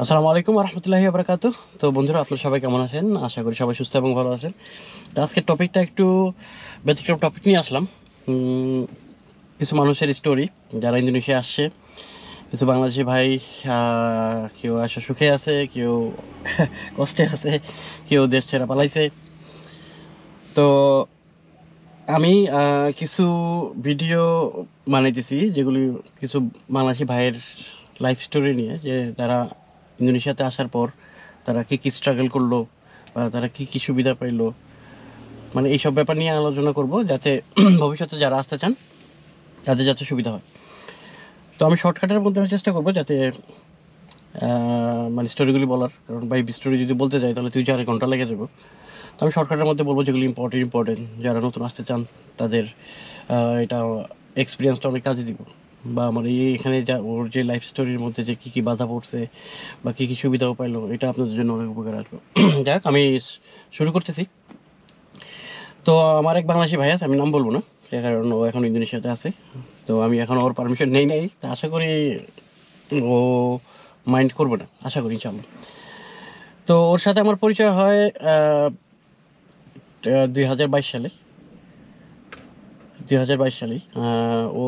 আসসালামু আলাইকুম রহমতুল্লাহি বারাকাতু। তো বন্ধুরা, আপনারা সবাই কেমন আছেন? আশা করি সবাই সুস্থ এবং ভালো আছেন। তো আজকের টপিকটা একটু ব্যতিক্রম টপিক নিয়ে আসলাম। কিছু মানুষের স্টোরি যারা ইন্দোনেশিয়া আসছে, কিছু বাংলাদেশি ভাই। কেউ আসা সুখে আছে, কেউ কষ্টে আছে, কেউ দেশ ছেড়ে পালাইছে। তো আমি কিছু ভিডিও বানাইতেছি যেগুলি কিছু বাংলাদেশি ভাইয়ের লাইফ স্টোরি নিয়ে, যে তারা ইন্দোনেশিয়াতে আসার পর তারা কি কি স্ট্রাগল করলো বা তারা কি কি সুবিধা পাইলো, মানে এইসব ব্যাপার নিয়ে আলোচনা করব, যাতে ভবিষ্যতে যারা আসতে চান তাদের যাতে সুবিধা হয়। তো আমি শর্টকাটের মধ্যে আমি চেষ্টা করবো যাতে মানে স্টোরিগুলি বলার, কারণ ভাই স্টোরি যদি বলতে যাই তাহলে 2-4 ঘন্টা লেগে যাবো। তো আমি শর্টকাটের মধ্যে বলবো যেগুলি ইম্পর্টেন্ট, যারা নতুন আসতে চান তাদের এটা এক্সপিরিয়েন্সটা অনেক কাজে দিব। বা আমার এখানে যা ওর যে লাইফ স্টোরির মধ্যে যে কী কী বাধা পড়ছে বা কী কী সুবিধাও পাইলো, এটা আপনাদের জন্য অনেক উপকার আসবে। যাক, আমি শুরু করতেছি। তো আমার এক বাংলাদেশি ভাই আছে, আমি নাম বলবো না কারণ ও এখন ইন্দোনেশিয়াতে আছে। তো আমি এখন ওর পারমিশন নেই নাই, তা আশা করি ও মাইন্ড করবে না, আশা করি ইনশাল্লাহ। তো ওর সাথে আমার পরিচয় হয় 2022 সালে। 2022 সালে ও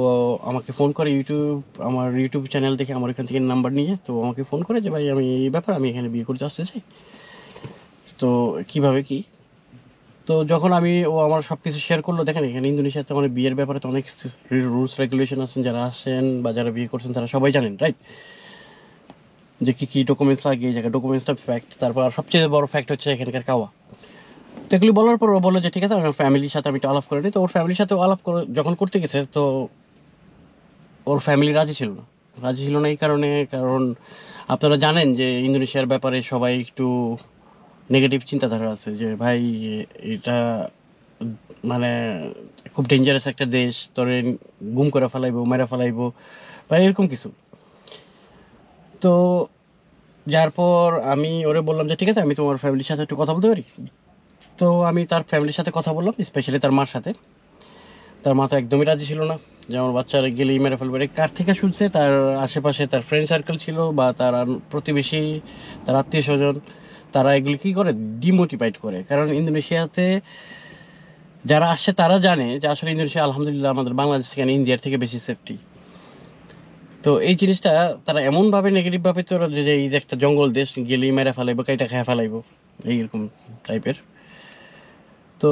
আমাকে ফোন করে, আমার ইউটিউব চ্যানেল দেখে আমার এখান থেকে নাম্বার নিয়ে তো আমাকে ফোন করে যে ভাই আমি এই ব্যাপার, আমি এখানে বিয়ে করতে আসতে চাই, তো কিভাবে কি। তো যখন ও আমার সব কিছু শেয়ার করলো, দেখেন এখানে ইন্দোনেশিয়াতে অনেক বিয়ের ব্যাপারে তো অনেক রুলস রেগুলেশন আছেন, যারা আসেন বা যারা বিয়ে করছেন তারা সবাই জানেন, রাইট? যে কী কী ডকুমেন্টস লাগে, এই জায়গায় ডকুমেন্টসটা ফ্যাক্ট। তারপর আর সবচেয়ে বড় ফ্যাক্ট হচ্ছে এখানকার কাওয়া। তো এগুলি বলার পর ও বললো যে ঠিক আছে, আমার ফ্যামিলির সাথে আমি একটু আলাপ করে নিই। তো ওর ফ্যামিলির সাথে আলাপ করে যখন করতে গেছে, তো ওর ফ্যামিলি রাজি ছিল না। রাজি ছিল না এই কারণে, কারণ আপনারা জানেন যে ইন্দোনেশিয়ার ব্যাপারে সবাই একটু নেগেটিভ চিন্তাধারা আছে, যে ভাই এটা মানে খুব ডেঞ্জারাস একটা দেশ, তোরে গুম করে ফেলাইবো, মেরে ফেলাইবো বা এরকম কিছু। তো যার পর আমি ওরে বললাম যে ঠিক আছে, আমি তোমার ফ্যামিলির সাথে একটু কথা বলতে পারি। তো আমি তার ফ্যামিলির সাথে কথা বললাম, স্পেশালি তার মার সাথে। তার মা তো একদমই রাজি ছিল না, যে আমার বাচ্চারা গেলেই মেরে ফেলবে। কার থেকে শুনছে? তার আশেপাশে তার ফ্রেন্ড সার্কেল ছিল বা তার প্রতিবেশী, তার আত্মীয় স্বজন, তারা এগুলি কী করে, ডিমোটিভেট করে। কারণ ইন্দোনেশিয়াতে যারা আসছে তারা জানে যে আসলে ইন্দোনেশিয়া আলহামদুলিল্লাহ আমাদের বাংলাদেশ থেকে, ইন্ডিয়ার থেকে বেশি সেফটি। তো এই জিনিসটা তারা এমনভাবে নেগেটিভভাবে তোরা, যে এই যে একটা জঙ্গল দেশ, গেলেই মেরে ফেলাইবো, কাইটা খেয়ে ফেলাইবো, এইরকম টাইপের। তো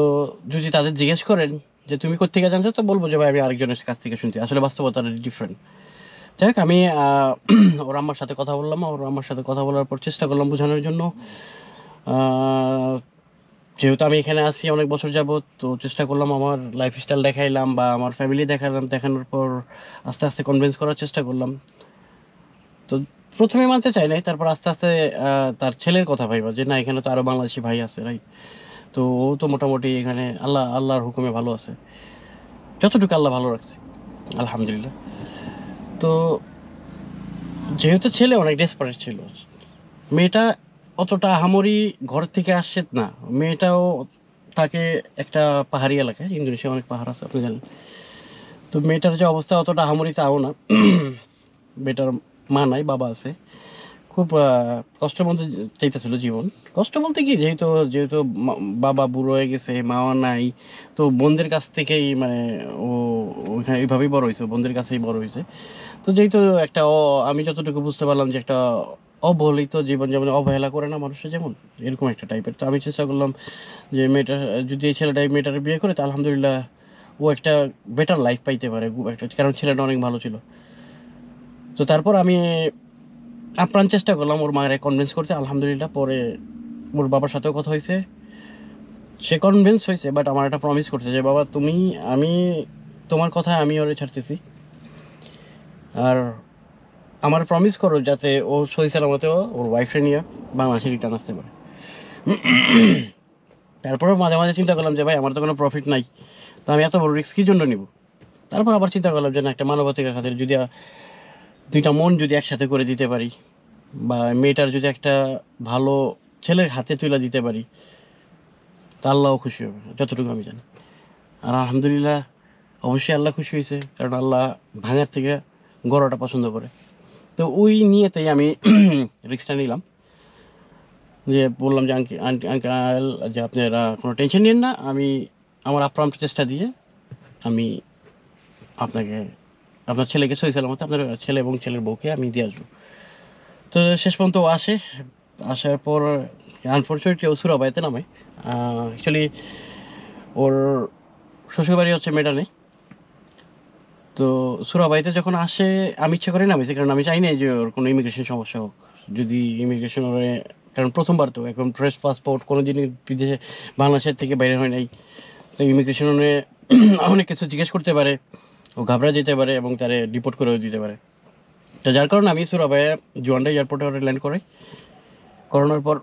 যদি তাদের জিজ্ঞেস করেন যে তুমি কোত্থেকে জানছো, তো বলবো যে ভাই আমি আরেকজনের কাছ থেকে শুনছি। আসলে বাস্তবতা ডিফারেন্ট। যাই হোক, আমি ওর আম্মার সাথে কথা বললাম। ওর আম্মার সাথে কথা বলার পর চেষ্টা করলাম বোঝানোর জন্য। যেহেতু আমি এখানে আছি অনেক বছর যাবত, তো চেষ্টা করলাম, আমার লাইফস্টাইল দেখাইলাম বা আমার ফ্যামিলি দেখালাম। দেখানোর পর আস্তে আস্তে কনভিন্স করার চেষ্টা করলাম। তো প্রথমে মানতে চাই নাই, তারপর আস্তে আস্তে তার ছেলের কথা ভাইবা, যে না এখানে তো আরও বাংলাদেশি ভাই আছে, রাইট? তো ও তো মোটামুটি এখানে আল্লাহর হুকুমে ভালো আছে, যতটুকু আল্লাহ ভালো রাখছে, আলহামদুলিল্লাহ। তো যেহেতু ছেলে অনেক ডেসপারেট ছিল, মেয়েটা অতটা আহামরি ঘর থেকে আসছে না। মেয়েটাও তাকে একটা পাহাড়ি এলাকায়, ইন্দোনেশিয়া অনেক পাহাড় আছে আপনি জানেন। তো মেয়েটার যে অবস্থা অতটা আহামরি তাও না। মেয়েটার মা নাই, বাবা আছে। খুব কষ্টের মধ্যে চাইতেছিল জীবন। কষ্ট বলতে কি, যেহেতু যেহেতু বাবা বুড়ো হয়ে গেছে, মাও নাই, তো বোনদের কাছ থেকেই মানে ও ওইখানে এইভাবেই বড় হয়েছে, বোনদের কাছেই বড় হয়েছে। তো যেহেতু একটা আমি যতটুকু বুঝতে পারলাম যে একটা অবহেলিত জীবন, যেমন অবহেলা করে না মানুষের, যেমন এরকম একটা টাইপের। তো আমি চেষ্টা করলাম যে মেয়েটা, যদি এই ছেলেটা মেয়েটার বিয়ে করে, তো আলহামদুলিল্লাহ ও একটা বেটার লাইফ পাইতে পারে একটা, কারণ ছেলেটা অনেক ভালো ছিল। তো তারপর আমি আপ্রাণ চেষ্টা করলাম ওর মায়ের কনভিন্স করতে। আলহামদুলিল্লাহ পরে ওর বাবার সাথেও কথা হয়েছে, সে কনভিন্স হয়েছে, বাট আমার একটা প্রমিস করছে যে বাবা তুমি, আমি তোমার কথা আমি ওরে ছাড়তেছি, আর আমার প্রমিস করো যাতে ও সহি সালামতে ওর ওয়াইফে নিয়ে বাংলাদেশে রিটার্ন আসতে পারে। তারপরেও মাঝে মাঝে চিন্তা করলাম যে ভাই আমার তো কোনো প্রফিট নাই, তো আমি এত বড় রিস্ক কী জন্য নিব। তারপর আবার চিন্তা করলাম যে না, একটা মানবাধিকার খাতির যদি দুইটা মন যদি একসাথে করে দিতে পারি, বা মেয়েটার যদি একটা ভালো ছেলের হাতে তুলে দিতে পারি, তা আল্লাহও খুশি হবে, যতটুকু আমি জানি। আর আলহামদুলিল্লাহ অবশ্যই আল্লাহ খুশি হয়েছে, কারণ আল্লাহ ভাঙার থেকে গড়াটা পছন্দ করে। তো ওই নিয়েতেই আমি রিস্কটা নিলাম, যে বললাম যে আঙ্কেল যে আপনারা কোনো টেনশন নিন না, আমি আমার আপ্রান্ত চেষ্টা দিয়ে আমি আপনাকে আপনার ছেলেকে সহি সালামতে আপনার ছেলে এবং ছেলের বউকে আমি দিয়ে আসবো। তো শেষ পর্যন্ত ও আসার পর আনফর্চুনেটলি ও সুরাবাইতে নামে। অ্যাকচুয়ালি ওর শ্বশুরবাড়ি হচ্ছে মেডানে। তো সুরাবাইতে যখন আসে আমি ইচ্ছা করে নামিয়েছি, কারণ আমি চাই না যে ওর কোনো ইমিগ্রেশন সমস্যা হোক। যদি ইমিগ্রেশন ওরে, কারণ প্রথমবার তো এখন ফ্রেশ পাসপোর্ট, কোনো দিন বিদেশে বাংলাদেশের থেকে বাইরে হয় নাই, তো ইমিগ্রেশন অনেক কিছু জিজ্ঞেস করতে পারে, ও ঘাবড়া যেতে পারে এবং তারে ডিপোর্ট করেও দিতে পারে। তো যার কারণে আমি সুরাবাইয়া জুয়ান্ডা এয়ারপোর্টে ওরা ল্যান্ড করানোর পর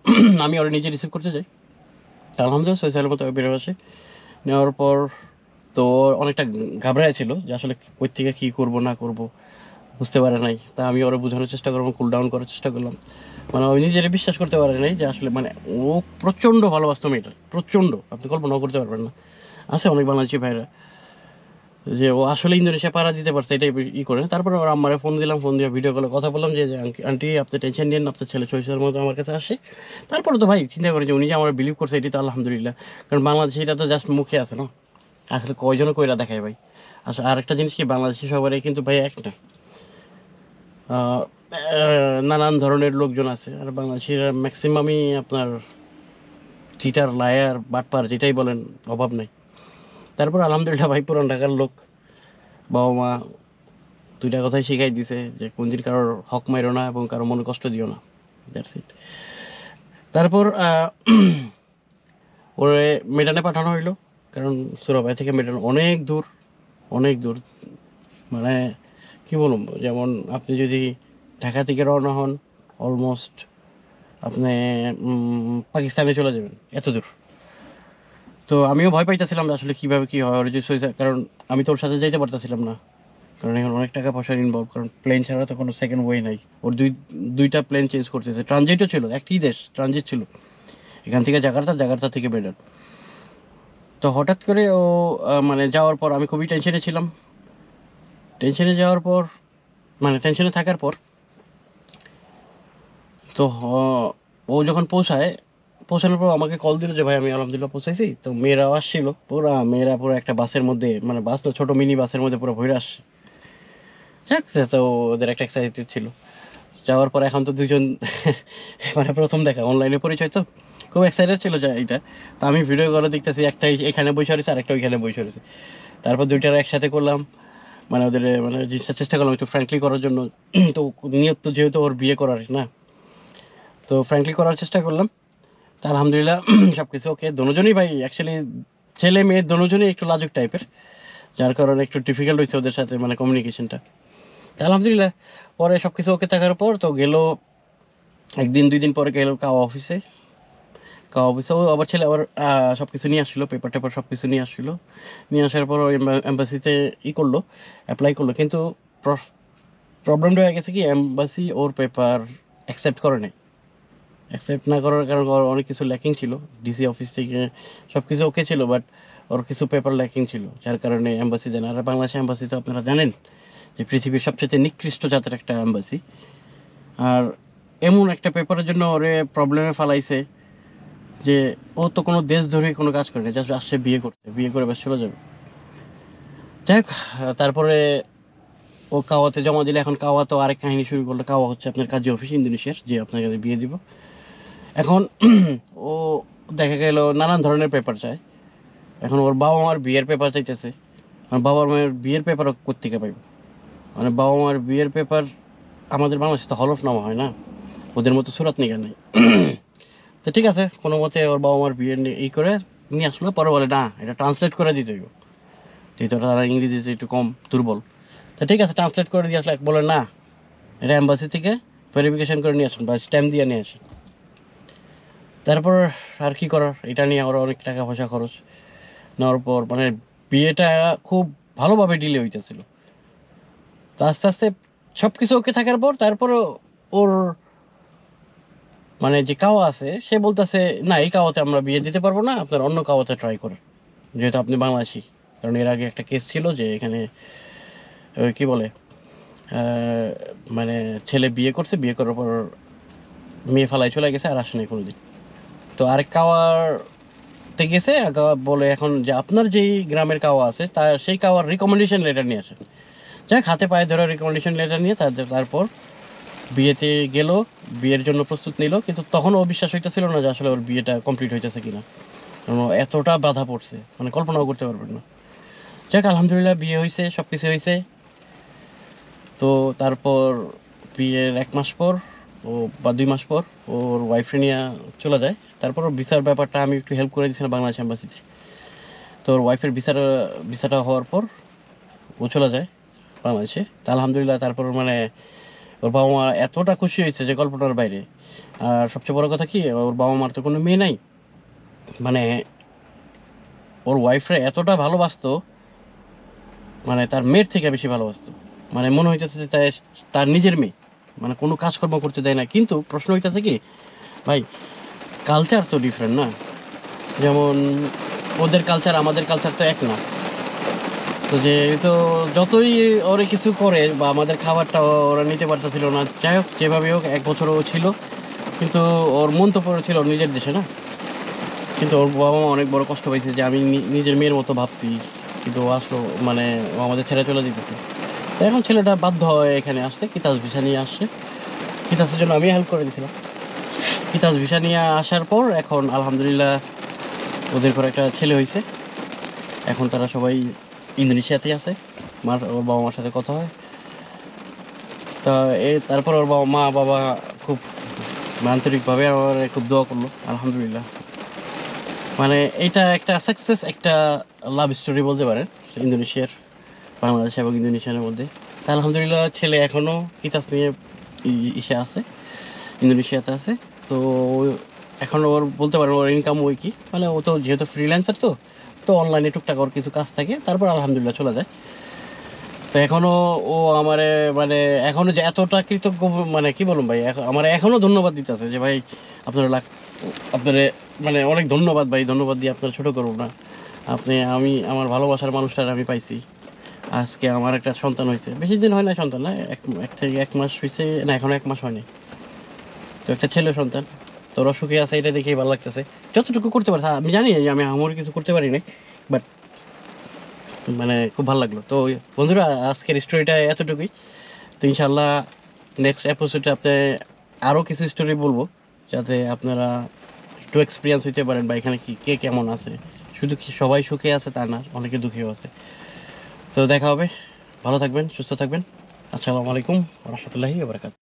আমি ওরা নিজে রিসিভ করতে যাই। তা আলহামদুলিল্লাহ সহি সালামত বেরো আসে। নেওয়ার পর তো অনেকটা ঘাবড়ায় ছিল যে আসলে কই থেকে কী করবো না করবো বুঝতে পারে নাই। তা আমি ওরা বোঝানোর চেষ্টা করলাম, কুল ডাউন করার চেষ্টা করলাম। মানে ওই নিজেরা বিশ্বাস করতে পারে নাই যে আসলে মানে ও প্রচণ্ড ভালোবাসতো মেয়েটা, প্রচণ্ড, আপনি কল্পনাও করতে পারবেন না। আছে অনেক বাংলাদেশি ভাইরা যে ও আসলে ইন্দোনেশিয়া পাড়া দিতে পারছে, এটাই করে। তারপরে ওর আম্মারে ফোন দিলাম, ফোন দিয়ে ভিডিও কলে কথা বললাম যে আন্টি আপনি টেনশন নিন, আপনার ছেলে চৈশার মতো আমার কাছে আসে। তারপরে তো ভাই চিন্তা করি যে উনি যে আমার বিলিভ করছে এটি তো আলহামদুলিল্লাহ, কারণ বাংলাদেশে এটা তো জাস্ট মুখে আছে না, আসলে কয়জনও কইরা দেখায় ভাই। আসলে আরেকটা জিনিস কি, বাংলাদেশি সবারই কিন্তু ভাই একটা নানান ধরনের লোকজন আছে, আর বাংলাদেশিরা ম্যাক্সিমামই আপনার চিটার, লায়ার, বাটপার, যেটাই বলেন অভাব নাই। তারপর আলহামদুলিল্লাহ ভাই পুরান ঢাকার লোক, বাবা মা দুইটা কথাই শিখাই দিছে যে কোনদিন কারোর হক মাইরো না এবং কারো মনে কষ্ট দিও না, দ্যাটস ইট। তারপর ওরে মেডানে পাঠানো হইলো, কারণ সুরাবাই থেকে মেডান অনেক দূর, অনেক দূর। মানে কি বলুন, যেমন আপনি যদি ঢাকা থেকে রওনা হন অলমোস্ট আপনি পাকিস্তানে চলে যাবেন, এত দূর। তো আমিও ভয় পাইতেছিলাম আসলে কীভাবে কী হয়, ওর যে কারণ আমি তো ওর সাথে যাইতে পারতেছিলাম না, কারণ এখন অনেক টাকা পয়সার ইনভলভ, কারণ প্লেন ছাড়া তো কোনো সেকেন্ড ওয়ে নাই। ওর দুইটা প্লেন চেঞ্জ করতেছে, ট্রানজিটও ছিল, একই দেশ ট্রানজিট ছিল, এখান থেকে জাকার্তা থেকে মেডান। তো হঠাৎ করে ও মানে যাওয়ার পর আমি খুবই টেনশনে ছিলাম। টেনশনে যাওয়ার পর মানে টেনশনে থাকার পর তো ও যখন পৌঁছানোর পর আমাকে কল দিল যে ভাই আমি আলহামদুলিল্লাহ পৌঁছাইছি। তো মেয়েরাও আসছিল, মেয়েরা পুরো একটা বাসের মধ্যে, মানে বাস তো ছোটো মিনি বাসের মধ্যে পুরো ভরে আসছে। যাক, তো ওদের একটা এক্সাইটেড ছিল। যাওয়ার পর এখন তো দুজন মানে প্রথম দেখা, অনলাইনে পরিচয়, তো খুব এক্সাইটেড ছিল যা এটা। তো আমি ভিডিও কলে দেখতেছি একটা এখানে বসে রয়েছে আর একটা ওইখানে বসে রয়েছে। তারপর দুইটার একসাথে করলাম, মানে ওদের মানে জিনিসটা চেষ্টা করলাম একটু ফ্র্যাঙ্কলি করার জন্য। তো নিয়ত তো যেহেতু ওর বিয়ে করার না, তো ফ্র্যাঙ্কলি করার চেষ্টা করলাম। তা আলহামদুলিল্লাহ সব কিছু ওকে। দোনোজনই ভাই অ্যাকচুয়ালি ছেলে মেয়ে দোনোজনই একটু লাজুক টাইপের, যার কারণে একটু ডিফিকাল্ট হয়েছে ওদের সাথে মানে কমিউনিকেশনটা। তা আলহামদুলিল্লাহ পরে সব কিছু ওকে থাকার পর তো গেল, একদিন দুই দিন পরে গেল কাওয়া অফিসে। ও আবার ছেলে আবার সব কিছু নিয়ে আসছিলো, পেপার টেপার সব কিছু নিয়ে আসছিলো। নিয়ে আসার পর ওই এম্বাসিতে করলো, অ্যাপ্লাই করলো, কিন্তু প্রবলেমটা হয়ে গেছে কি, এম্বাসি ওর পেপার অ্যাকসেপ্ট করে নাই। অ্যাকসেপ্ট না করার কারণ ওর অনেক কিছু ল্যাকিং ছিল, ডিসি অফিস থেকে সব কিছু ওকে ছিল, বাট ওর কিছু পেপার ল্যাকিং ছিল, যার কারণে এম্বাসি দেন। আর বাংলাদেশ এম্বাসি তো আপনারা জানেন যে পৃথিবীর সবচেয়ে নিকৃষ্ট জাতের একটা এম্বাসি। আর এমন একটা পেপারের জন্য ওরে প্রবলেমে ফালাইছে যে ও তো কোনো দেশ ধরে কোনো কাজ করে না, জাস্ট আসছে বিয়ে করতে, বিয়ে করে বেশ চলে যাবে। যাই হোক, তারপরে ও কাওয়াতে জমা দিলে। এখন কাওয়া তো আরেক কাহিনী শুরু করলো। কাওয়া হচ্ছে আপনার কাজী অফিস ইন্দোনেশিয়ার, যে আপনার কাছে বিয়ে দিব। এখন ও দেখা গেল নানান ধরনের পেপার চায়। এখন ওর বাবা মার বিয়ের পেপার চাইতেছে, আর বাবা মায়ের বিয়ের পেপারও কোত্থেকে পাইব? মানে বাবা মার বিয়ের পেপার আমাদের বাংলাদেশে তো হলফনামা হয় না, ওদের মতো সুরাত নিগা নেই। তো ঠিক আছে, কোনো মতে ওর বাবা মার বিয়ে করে নিয়ে আসলো। পরে বলে না, এটা ট্রান্সলেট করে দিতে হইব, যেহেতু তারা ইংরেজিতে একটু কম দুর্বল। তো ঠিক আছে, ট্রান্সলেট করে দিয়ে আসলে বলে না, এটা অ্যাম্বাসি থেকে ভেরিফিকেশন করে নিয়ে আসুন বা স্ট্যাম্প দিয়ে নিয়ে আসুন। তারপর আর কি করার, এটা নিয়ে ওরা অনেক টাকা পয়সা খরচ। নেওয়ার পর মানে বিয়েটা খুব ভালোভাবে ডিলে হইতেছিল। তো আস্তে আস্তে সব কিছু ওকে থাকার পর তারপরে ওর মানে যে কাওয়া আছে সে বলতেছে না, এই কাওয়াতে আমরা বিয়ে দিতে পারবো না, আপনার অন্য কাওয়াতে ট্রাই করেন, যেহেতু আপনি বাংলাদেশি। কারণ এর আগে একটা কেস ছিল যে এখানে কি বলে মানে ছেলে বিয়ে করছে, বিয়ে করার পর মেয়ে ফালাই চলে গেছে, আর আসে নাই কোনোদিন। তো আরেক কাওয়ারতে গেছে, বলে এখন যে আপনার যেই গ্রামের কাওয়া আছে তার সেই কাওয়ার রিকমেন্ডেশন লেটার নিয়ে আসে। যাক, হাতে পায়ে ধরে রিকমেন্ডেশন লেটার নিয়ে তারপর বিয়েতে গেল, বিয়ের জন্য প্রস্তুত নিল, কিন্তু তখন ও বিশ্বাস হইতেছিল না যে আসলে ওর বিয়েটা কমপ্লিট হইতেছে কিনা, কারণ এতটা বাধা পড়ছে, মানে কল্পনাও করতে পারবেন না। যাক, আলহামদুলিল্লাহ বিয়ে হয়েছে, সব কিছু হয়েছে। তো তারপর বিয়ের 1 মাস পর বা 2 মাস পর ওর ওয়াইফ নিয়ে চলে যায়। তারপর ওর ভিসার ব্যাপারটা আমি একটু হেল্প করে দিয়েছিলাম বাংলাদেশ এম্বাসিতে। তো ওর ওয়াইফের ভিসাটা হওয়ার পর ও চলে যায় বাংলাদেশে। তা আলহামদুলিল্লাহ তারপর মানে ওর বাবা মা এতটা খুশি হয়েছে যে কল্পনার বাইরে। আর সবচেয়ে বড় কথা কি, ওর বাবা মার তো কোনো মেয়ে নাই, মানে ওর ওয়াইফরে এতটা ভালোবাসতো, মানে তার মেয়ের থেকে বেশি ভালোবাসতো। মানে মনে হইতেছে যে তার নিজের মেয়ে, মানে কোনো কাজকর্ম করতে দেয় না। কিন্তু প্রশ্ন হইতেছে কি ভাই, কালচার তো ডিফারেন্ট না। যেমন ওদের কালচার আমাদের কালচার তো এক না। তো তো যতই ওরা কিছু করে বা আমাদের খাবারটা ওরা নিতে পারতেছিল না, যাই হোক যেভাবে হোক 1 বছরও ছিল, কিন্তু ওর মন তো পড়েছিল ওর নিজের দেশে না। কিন্তু ওর বাবা মা অনেক বড় কষ্ট পাইছে যে আমি নিজের মেয়ের মতো ভাবছি, কিন্তু ও আসলো, মানে ও আমাদের ছেড়ে চলে যেতেছে। তো এখন ছেলেটা বাধ্য হয় এখানে আসতে, কিতাস ভিসা নিয়ে আসছে। কিতাসের জন্য আমি হেল্প করে দিয়েছিলাম। কিতাস ভিসা নিয়ে আসার পর এখন আলহামদুলিল্লাহ ওদের ঘরে একটা ছেলে হয়েছে। এখন তারা সবাই ইন্দোনেশিয়াতেই আছে। ওর বাবা মার সাথে কথা হয়। তা তারপর ওর মা বাবা খুব আন্তরিকভাবে আমার খুব দোয়া করলো, আলহামদুলিল্লাহ। মানে এটা একটা সাকসেস, একটা লাভ স্টোরি বলতে পারেন ইন্দোনেশিয়ার, বাংলাদেশ এবং ইন্দোনেশিয়ার মধ্যে। তা আলহামদুলিল্লাহ ছেলে এখনও কিতাস নিয়ে ইসে আছে, ইন্দোনেশিয়াতে আছে। তো এখন ওর বলতে পারেন ওর ইনকাম ওই কি, মানে ও তো যেহেতু ফ্রিল্যান্সার, তো তো অনলাইনে টুকটাক ওর কিছু কাজ থাকে, তারপর আলহামদুলিল্লাহ চলে যায়। তো এখনো ও আমারে, মানে এখনো যে এতটা কৃতজ্ঞ, মানে কি বলুন ভাই, আমার এখনো ধন্যবাদ দিতেছে যে ভাই আপনারা আপনারে, মানে অনেক ধন্যবাদ ভাই, ধন্যবাদ দিয়ে আপনার ছোট করবো না। আমি আমার ভালোবাসার মানুষটার আমি পাইছি। আজকে আমার একটা সন্তান হয়েছে, বেশি দিন হয় না সন্তান, না 1 মাস হয়েছে, না এখনো 1 মাস হয়নি। তো একটা ছেলে সন্তান, তোরা সুখে আছে, এটা দেখেই ভালো লাগতেছে। যতটুকু করতে পারছে, আমি জানি যে আমি আমার কিছু করতে পারি না, বাট মানে খুব ভালো লাগলো। তো বন্ধুরা, আজকের স্টোরিটা এতটুকুই। তো ইনশাল্লাহ নেক্সট এপিসোডে আপনি আরও কিছু স্টোরি বলবো, যাতে আপনারা একটু এক্সপিরিয়েন্স হইতে পারেন বা এখানে কে কেমন আছে। শুধু কি সবাই সুখে আছে তা না, অনেকে দুঃখীও আছে। তো দেখা হবে, ভালো থাকবেন, সুস্থ থাকবেন। আসসালামু আলাইকুম রহমতুল্লাহি ওয়া বারাকাতুহু।